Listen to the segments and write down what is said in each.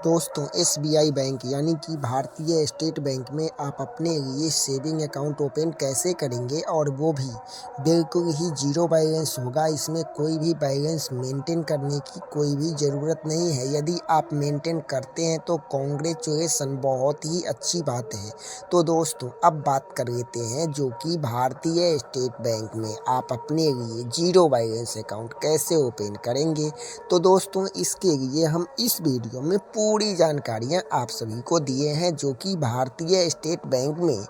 दोस्तों SBI bank यानी कि भारतीय स्टेट बैंक में आप अपने लिए सेविंग अकाउंट ओपन कैसे करेंगे और वो भी बिल्कुल ही जीरो बैलेंस होगा। इसमें कोई भी बैलेंस मेंटेन करने की कोई भी ज़रूरत नहीं है। यदि आप मेंटेन करते हैं तो कॉन्ग्रेचुलेसन, बहुत ही अच्छी बात है। तो दोस्तों अब बात कर लेते हैं जो कि भारतीय स्टेट बैंक में आप अपने लिए जीरो बैलेंस अकाउंट कैसे ओपन करेंगे। तो दोस्तों इसके लिए हम इस वीडियो में पूरी जानकारियां आप सभी को दिए हैं जो कि भारतीय स्टेट बैंक में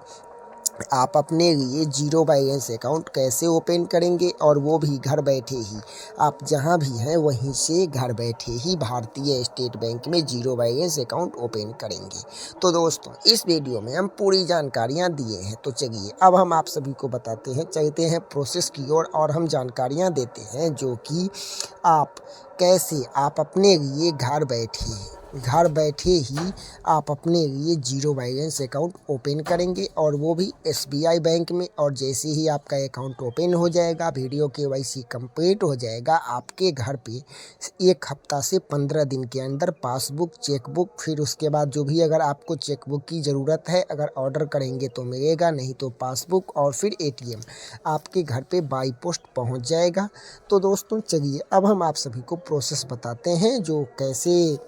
आप अपने लिए जीरो बैलेंस अकाउंट कैसे ओपन करेंगे और वो भी घर बैठे ही। आप जहां भी हैं वहीं से घर बैठे ही भारतीय स्टेट बैंक में जीरो बैलेंस अकाउंट ओपन करेंगे। तो दोस्तों इस वीडियो में हम पूरी जानकारियां दिए हैं। तो चलिए अब हम आप सभी को बताते हैं, चलते हैं प्रोसेस की ओर और हम जानकारियां देते हैं जो कि आप कैसे आप अपने लिए घर बैठे ही आप अपने लिए जीरो बैलेंस अकाउंट ओपन करेंगे और वो भी एसबीआई बैंक में। और जैसे ही आपका अकाउंट ओपन हो जाएगा, वीडियो केवाईसी कंप्लीट हो जाएगा, आपके घर पे 1 हफ्ता से 15 दिन के अंदर पासबुक, चेकबुक, फिर उसके बाद जो भी अगर आपको चेकबुक की ज़रूरत है, अगर ऑर्डर करेंगे तो मिलेगा, नहीं तो पासबुक और फिर एटीएम आपके घर पे बाई पोस्ट पहुंच जाएगा। तो दोस्तों चलिए अब हम आप सभी को प्रोसेस बताते हैं जो कैसे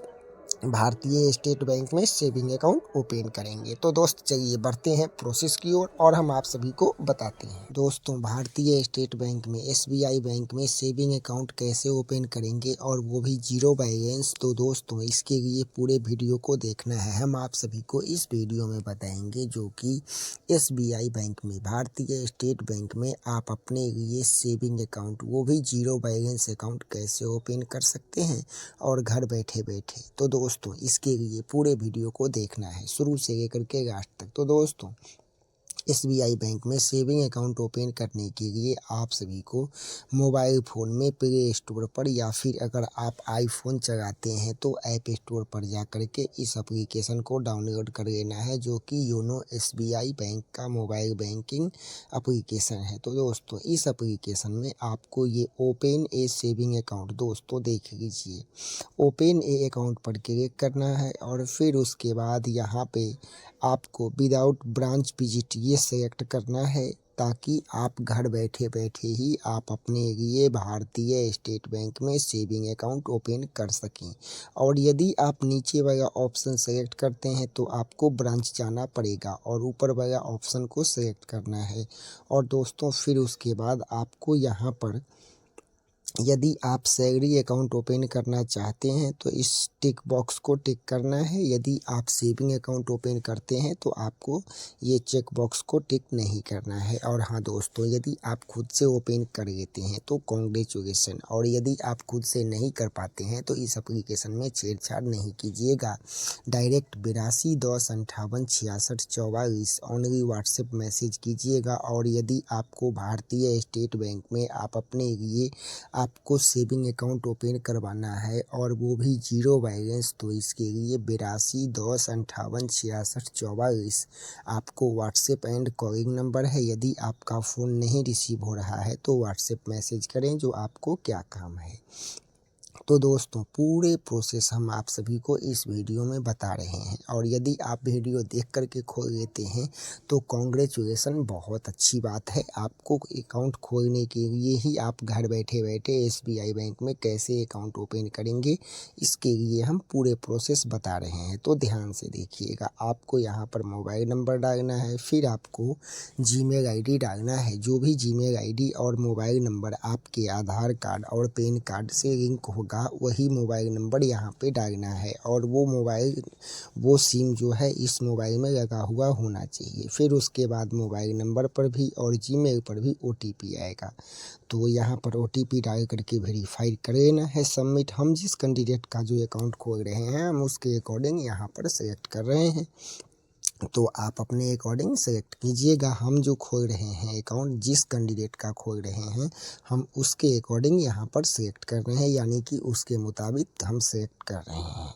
भारतीय स्टेट बैंक में सेविंग अकाउंट ओपन करेंगे। तो दोस्त चलिए बढ़ते हैं प्रोसेस की ओर और हम आप सभी को बताते हैं। दोस्तों भारतीय स्टेट बैंक में, एसबीआई बैंक में सेविंग अकाउंट कैसे ओपन करेंगे और वो भी जीरो बैलेंस। तो दोस्तों इसके लिए पूरे वीडियो को देखना है। हम आप सभी को इस वीडियो में बताएंगे जो कि एसबीआई बैंक में, भारतीय स्टेट बैंक में आप अपने लिए सेविंग अकाउंट, वो भी जीरो बैलेंस अकाउंट कैसे ओपन कर सकते हैं और घर बैठे बैठे। तो दोस्तों इसके लिए पूरे वीडियो को देखना है शुरू से लेकर के लास्ट तक। तो दोस्तों एसबीआई बैंक में सेविंग अकाउंट ओपन करने के लिए आप सभी को मोबाइल फ़ोन में प्ले स्टोर पर या फिर अगर आप आईफोन चलाते हैं तो ऐप स्टोर पर जा कर के इस एप्लीकेशन को डाउनलोड कर लेना है जो कि योनो एसबीआई बैंक का मोबाइल बैंकिंग एप्लीकेशन है। तो दोस्तों इस एप्लीकेशन में आपको ये ओपन ए सेविंग अकाउंट, दोस्तों देख लीजिए, ओपन ए अकाउंट पर क्लिक करना है और फिर उसके बाद यहाँ पे आपको विदाउट ब्रांच विजिट ये सेलेक्ट करना है ताकि आप घर बैठे बैठे ही आप अपने लिए भारतीय स्टेट बैंक में सेविंग अकाउंट ओपन कर सकें। और यदि आप नीचे वाला ऑप्शन सेलेक्ट करते हैं तो आपको ब्रांच जाना पड़ेगा और ऊपर वाला ऑप्शन को सेलेक्ट करना है। और दोस्तों फिर उसके बाद आपको यहाँ पर यदि आप सैलरी अकाउंट ओपन करना चाहते हैं तो इस टिक बॉक्स को टिक करना है। यदि आप सेविंग अकाउंट ओपन करते हैं तो आपको ये चेक बॉक्स को टिक नहीं करना है। और हाँ दोस्तों यदि आप खुद से ओपन कर लेते हैं तो कॉन्ग्रेचुलेसन, और यदि आप खुद से नहीं कर पाते हैं तो इस एप्लीकेशन में छेड़छाड़ नहीं कीजिएगा। डायरेक्ट 8210586644 ओनली व्हाट्सएप मैसेज कीजिएगा। और यदि आपको भारतीय स्टेट बैंक में आप अपने लिए आपको सेविंग अकाउंट ओपन करवाना है और वो भी जीरो बैलेंस, तो इसके लिए 8210586644 आपको व्हाट्सएप एंड कॉलिंग नंबर है। यदि आपका फ़ोन नहीं रिसीव हो रहा है तो व्हाट्सएप मैसेज करें जो आपको क्या काम है। तो दोस्तों पूरे प्रोसेस हम आप सभी को इस वीडियो में बता रहे हैं और यदि आप वीडियो देख कर के खोल लेते हैं तो कॉन्ग्रेचुलेसन, बहुत अच्छी बात है। आपको अकाउंट खोलने के लिए ही आप घर बैठे बैठे एसबीआई बैंक में कैसे अकाउंट ओपन करेंगे, इसके लिए हम पूरे प्रोसेस बता रहे हैं। तो ध्यान से देखिएगा, आपको यहाँ पर मोबाइल नंबर डालना है, फिर आपको जीमेल आईडी डालना है। जो भी जीमेल आईडी और मोबाइल नंबर आपके आधार कार्ड और पैन कार्ड से लिंक होगा वही मोबाइल नंबर यहाँ पे डालना है और वो सिम जो है इस मोबाइल में लगा हुआ होना चाहिए। फिर उसके बाद मोबाइल नंबर पर भी और जीमेल पर भी ओटीपी आएगा। तो यहाँ पर ओटीपी डाल करके वेरीफाई कर लेना है, सबमिट। हम जिस कैंडिडेट का जो अकाउंट खोल रहे हैं हम उसके अकॉर्डिंग यहाँ पर सेलेक्ट कर रहे हैं, तो आप अपने अकॉर्डिंग सेलेक्ट कीजिएगा। हम जो खोल रहे हैं अकाउंट, जिस कैंडिडेट का खोल रहे हैं हम उसके अकॉर्डिंग यहाँ पर सेलेक्ट कर रहे हैं, यानी कि उसके मुताबिक हम सेलेक्ट कर रहे हैं।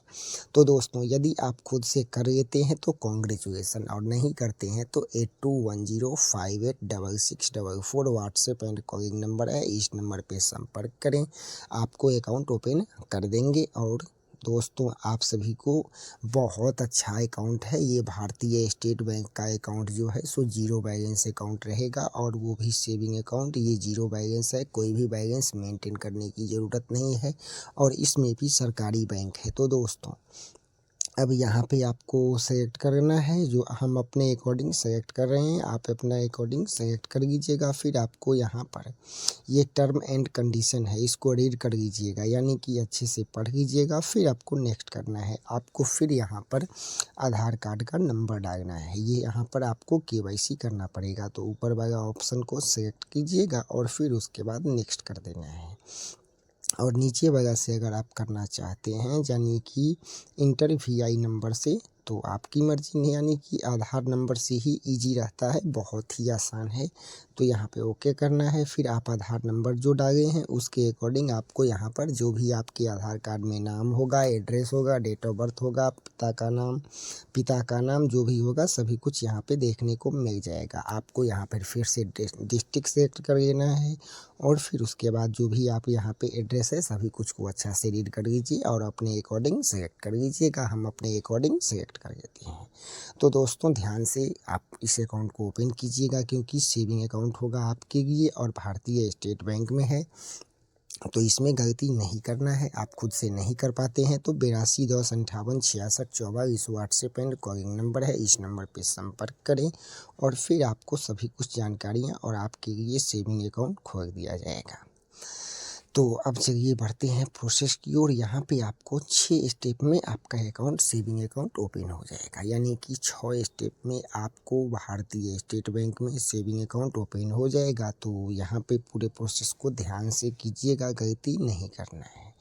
तो दोस्तों यदि आप खुद से कर लेते हैं तो कॉन्ग्रेचुलेसन, और नहीं करते हैं तो 8210586644 व्हाट्सएप एंड कॉलिंग नंबर है, इस नंबर पर संपर्क करें, आपको अकाउंट ओपन कर देंगे और दोस्तों आप सभी को बहुत अच्छा अकाउंट है ये भारतीय स्टेट बैंक का अकाउंट जो है सो जीरो बैलेंस अकाउंट रहेगा और वो भी सेविंग अकाउंट। ये जीरो बैलेंस है, कोई भी बैलेंस मेंटेन करने की ज़रूरत नहीं है और इसमें भी सरकारी बैंक है। तो दोस्तों अब यहाँ पे आपको सेलेक्ट करना है, जो हम अपने अकॉर्डिंग सेलेक्ट कर रहे हैं, आप अपना अकॉर्डिंग सेलेक्ट कर लीजिएगा। फिर आपको यहाँ पर ये टर्म एंड कंडीशन है, इसको रीड कर लीजिएगा, यानी कि अच्छे से पढ़ लीजिएगा। फिर आपको नेक्स्ट करना है। आपको फिर यहाँ पर आधार कार्ड का नंबर डालना है, ये यहाँ पर आपको केवाईसी करना पड़ेगा। तो ऊपर वाला ऑप्शन को सेलेक्ट कीजिएगा और फिर उसके बाद नेक्स्ट कर देना है। और नीचे वाला से अगर आप करना चाहते हैं यानी कि इंटर वीआई नंबर से, तो आपकी मर्जी है, यानी कि आधार नंबर से ही इजी रहता है, बहुत ही आसान है। तो यहाँ पे ओके करना है। फिर आप आधार नंबर जो डाले हैं उसके अकॉर्डिंग आपको यहाँ पर जो भी आपके आधार कार्ड में नाम होगा, एड्रेस होगा, डेट ऑफ बर्थ होगा, पिता का नाम जो भी होगा सभी कुछ यहाँ पे देखने को मिल जाएगा। आपको यहाँ पर फिर से डिस्ट्रिक्ट सेलेक्ट कर लेना है और फिर उसके बाद जो भी आप यहाँ पे एड्रेस है सभी कुछ को अच्छा से रीड कर लीजिए और अपने अकॉर्डिंग सेलेक्ट कर लीजिएगा। हम अपने अकॉर्डिंग सेलेक्ट कर लेते हैं। तो दोस्तों ध्यान से आप इस अकाउंट को ओपन कीजिएगा क्योंकि सेविंग अकाउंट होगा आपके लिए और भारतीय स्टेट बैंक में है, तो इसमें गलती नहीं करना है। आप खुद से नहीं कर पाते हैं तो 8210586644 इस व्हाट्सएप एंड कॉलिंग नंबर है, इस नंबर पे संपर्क करें और फिर आपको सभी कुछ जानकारियां और आपके लिए सेविंग अकाउंट खोल दिया जाएगा। तो अब चलिए बढ़ते हैं प्रोसेस की ओर। यहाँ पे आपको 6 स्टेप में आपका अकाउंट सेविंग अकाउंट ओपन हो जाएगा, यानी कि 6 स्टेप में आपको भारतीय स्टेट बैंक में सेविंग अकाउंट ओपन हो जाएगा। तो यहाँ पे पूरे प्रोसेस को ध्यान से कीजिएगा, गलती नहीं करना है।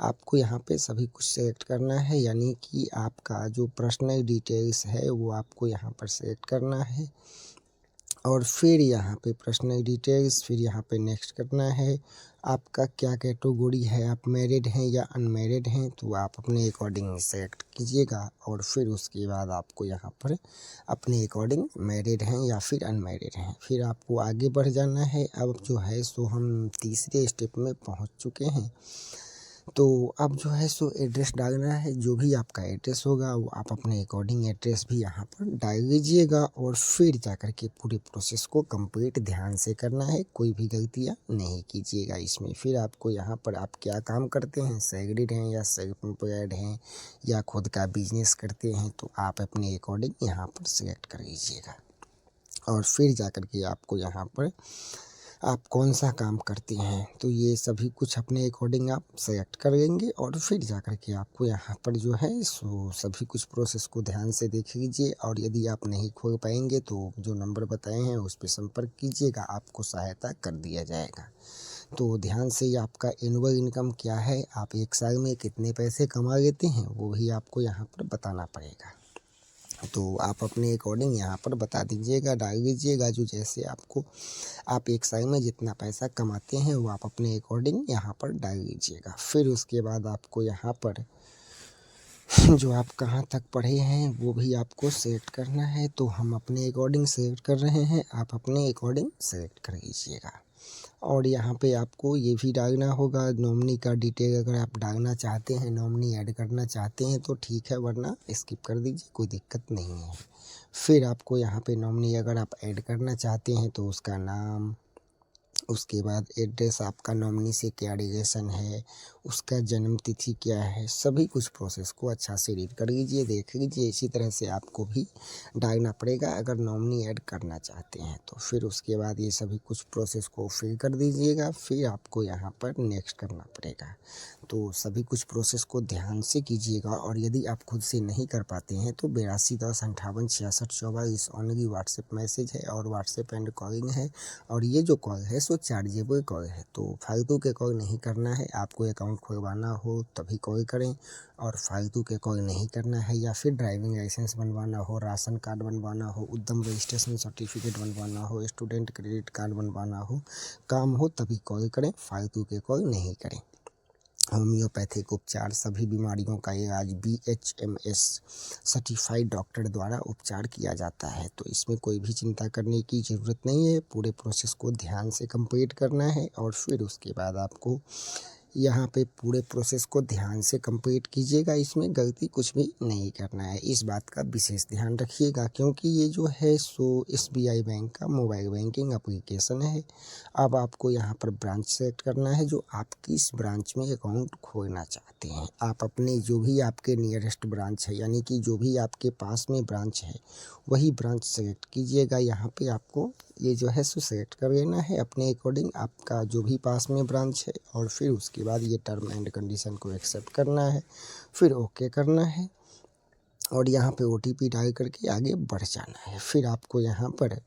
आपको यहाँ पे सभी कुछ सेलेक्ट करना है, यानी कि आपका जो पर्सनल डिटेल्स है वो आपको यहाँ पर सेलेक्ट करना है और फिर यहाँ पे पर्सनल डिटेल्स, फिर यहाँ पे नेक्स्ट करना है। आपका क्या कैटेगरी है, आप मैरिड हैं या अनमैरिड हैं, तो आप अपने अकॉर्डिंग सेलेक्ट कीजिएगा और फिर उसके बाद आपको यहाँ पर अपने अकॉर्डिंग मैरिड हैं या फिर अनमैरिड हैं, फिर आपको आगे बढ़ जाना है। अब जो है सो हम तीसरे स्टेप में पहुँच चुके हैं। तो अब जो है सो एड्रेस डालना है, जो भी आपका एड्रेस होगा वो आप अपने अकॉर्डिंग एड्रेस भी यहाँ पर डाल लीजिएगा और फिर जाकर के पूरे प्रोसेस को कंप्लीट ध्यान से करना है, कोई भी गलतियाँ नहीं कीजिएगा इसमें। फिर आपको यहाँ पर आप क्या काम करते हैं, सैलरीड हैं या सेल्फ एम्प्लॉयड हैं या खुद का बिजनेस करते हैं, तो आप अपने अकॉर्डिंग यहाँ पर सिलेक्ट कर लीजिएगा और फिर जाकर के आपको यहाँ पर आप कौन सा काम करते हैं तो ये सभी कुछ अपने अकॉर्डिंग आप सेलेक्ट कर लेंगे और फिर जाकर के आपको यहाँ पर जो है सो सभी कुछ प्रोसेस को ध्यान से देख लीजिए और यदि आप नहीं खोल पाएंगे तो जो नंबर बताए हैं उस पर संपर्क कीजिएगा, आपको सहायता कर दिया जाएगा। तो ध्यान से आपका एनुअल इनकम क्या है, आप एक साल में कितने पैसे कमा लेते हैं वो भी आपको यहाँ पर बताना पड़ेगा। तो आप अपने अकॉर्डिंग यहाँ पर बता दीजिएगा, डाल दीजिएगा जो जैसे आपको, आप एक साल में जितना पैसा कमाते हैं वो आप अपने अकॉर्डिंग यहाँ पर डाल दीजिएगा। फिर उसके बाद आपको यहाँ पर जो आप कहाँ तक पढ़े हैं वो भी आपको सेलेक्ट करना है। तो हम अपने अकॉर्डिंग सेलेक्ट कर रहे हैं, आप अपने अकॉर्डिंग सेलेक्ट कर लीजिएगा। और यहाँ पे आपको ये भी डालना होगा नॉमिनी का डिटेल, अगर आप डालना चाहते हैं, नॉमिनी ऐड करना चाहते हैं तो ठीक है, वरना स्किप कर दीजिए, कोई दिक्कत नहीं है। फिर आपको यहाँ पे नॉमिनी अगर आप ऐड करना चाहते हैं तो उसका नाम, उसके बाद एड्रेस, आपका नॉमिनी से क्या रिलेशन है, उसका जन्म तिथि क्या है, सभी कुछ प्रोसेस को अच्छा से रीड कर लीजिए, देख लीजिए। इसी तरह से आपको भी डालना पड़ेगा अगर नॉमिनी ऐड करना चाहते हैं तो। फिर उसके बाद ये सभी कुछ प्रोसेस को फिल कर दीजिएगा, फिर आपको यहाँ पर नेक्स्ट करना पड़ेगा। तो सभी कुछ प्रोसेस को ध्यान से कीजिएगा और यदि आप खुद से नहीं कर पाते हैं तो 8210586644 ओनली व्हाट्सएप मैसेज है और व्हाट्सएप एंड कॉलिंग है और ये जो कॉल है सो चार्जेबल कॉल है, तो फालतू के कॉल नहीं करना है। आपको अकाउंट खुलवाना हो तभी कॉल करें और फालतू के कॉल नहीं करना है। या फिर ड्राइविंग लाइसेंस बनवाना हो, राशन कार्ड बनवाना हो, उद्यम रजिस्ट्रेशन सर्टिफिकेट बनवाना हो, स्टूडेंट क्रेडिट कार्ड बनवाना हो, काम हो तभी कॉल करें, फालतू के कॉल नहीं करें। होम्योपैथिक उपचार, सभी बीमारियों का इलाज BHMS सर्टिफाइड डॉक्टर द्वारा उपचार किया जाता है, तो इसमें कोई भी चिंता करने की ज़रूरत नहीं है। पूरे प्रोसेस को ध्यान से कंप्लीट करना है और फिर उसके बाद आपको यहाँ पे पूरे प्रोसेस को ध्यान से कंप्लीट कीजिएगा, इसमें गलती कुछ भी नहीं करना है, इस बात का विशेष ध्यान रखिएगा, क्योंकि ये जो है सो SBI बैंक का मोबाइल बैंकिंग एप्लीकेशन है। अब आपको यहाँ पर ब्रांच सेलेक्ट करना है जो आप किस ब्रांच में अकाउंट खोलना चाहते हैं। आप अपने जो भी आपके नियरेस्ट ब्रांच है, यानी कि जो भी आपके पास में ब्रांच है वही ब्रांच सेलेक्ट कीजिएगा। यहाँ पे आपको ये जो है सो सेलेक्ट कर लेना है अपने अकॉर्डिंग आपका जो भी पास में ब्रांच है, और फिर उसके बाद ये टर्म एंड कंडीशन को एक्सेप्ट करना है, फिर ओके करना है और यहाँ पे OTP डाल करके आगे बढ़ जाना है। फिर आपको यहाँ पर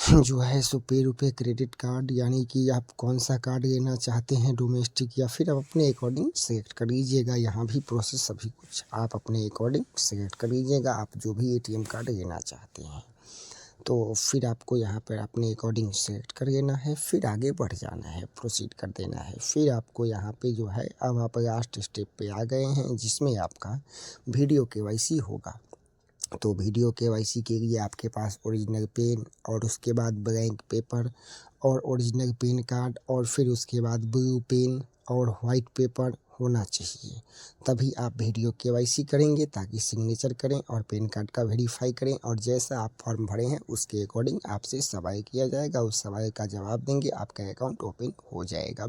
जो है सो पे रुपये क्रेडिट कार्ड, यानी कि आप कौन सा कार्ड लेना चाहते हैं, डोमेस्टिक या फिर आप अपने अकॉर्डिंग सेलेक्ट कर लीजिएगा। यहाँ भी प्रोसेस सभी कुछ आप अपने अकॉर्डिंग सेलेक्ट कर लीजिएगा, आप जो भी ATM कार्ड लेना चाहते हैं। तो फिर आपको यहाँ पर अपने अकॉर्डिंग सेलेक्ट कर लेना है, फिर आगे बढ़ जाना है, प्रोसीड कर देना है। फिर आपको यहाँ पे जो है अब आप लास्ट स्टेप पे आ गए हैं, जिसमें आपका वीडियो KYC होगा। तो वीडियो KYC के लिए आपके पास ओरिजिनल पेन और उसके बाद ब्लैंक पेपर और ओरिजिनल पेन कार्ड और फिर उसके बाद ब्लू पेन और वाइट पेपर होना चाहिए, तभी आप वीडियो KYC करेंगे, ताकि सिग्नेचर करें और पेन कार्ड का वेरीफाई करें, और जैसा आप फॉर्म भरे हैं उसके अकॉर्डिंग आपसे सवाल किया जाएगा, उस सवाल का जवाब देंगे, आपका अकाउंट ओपन हो जाएगा।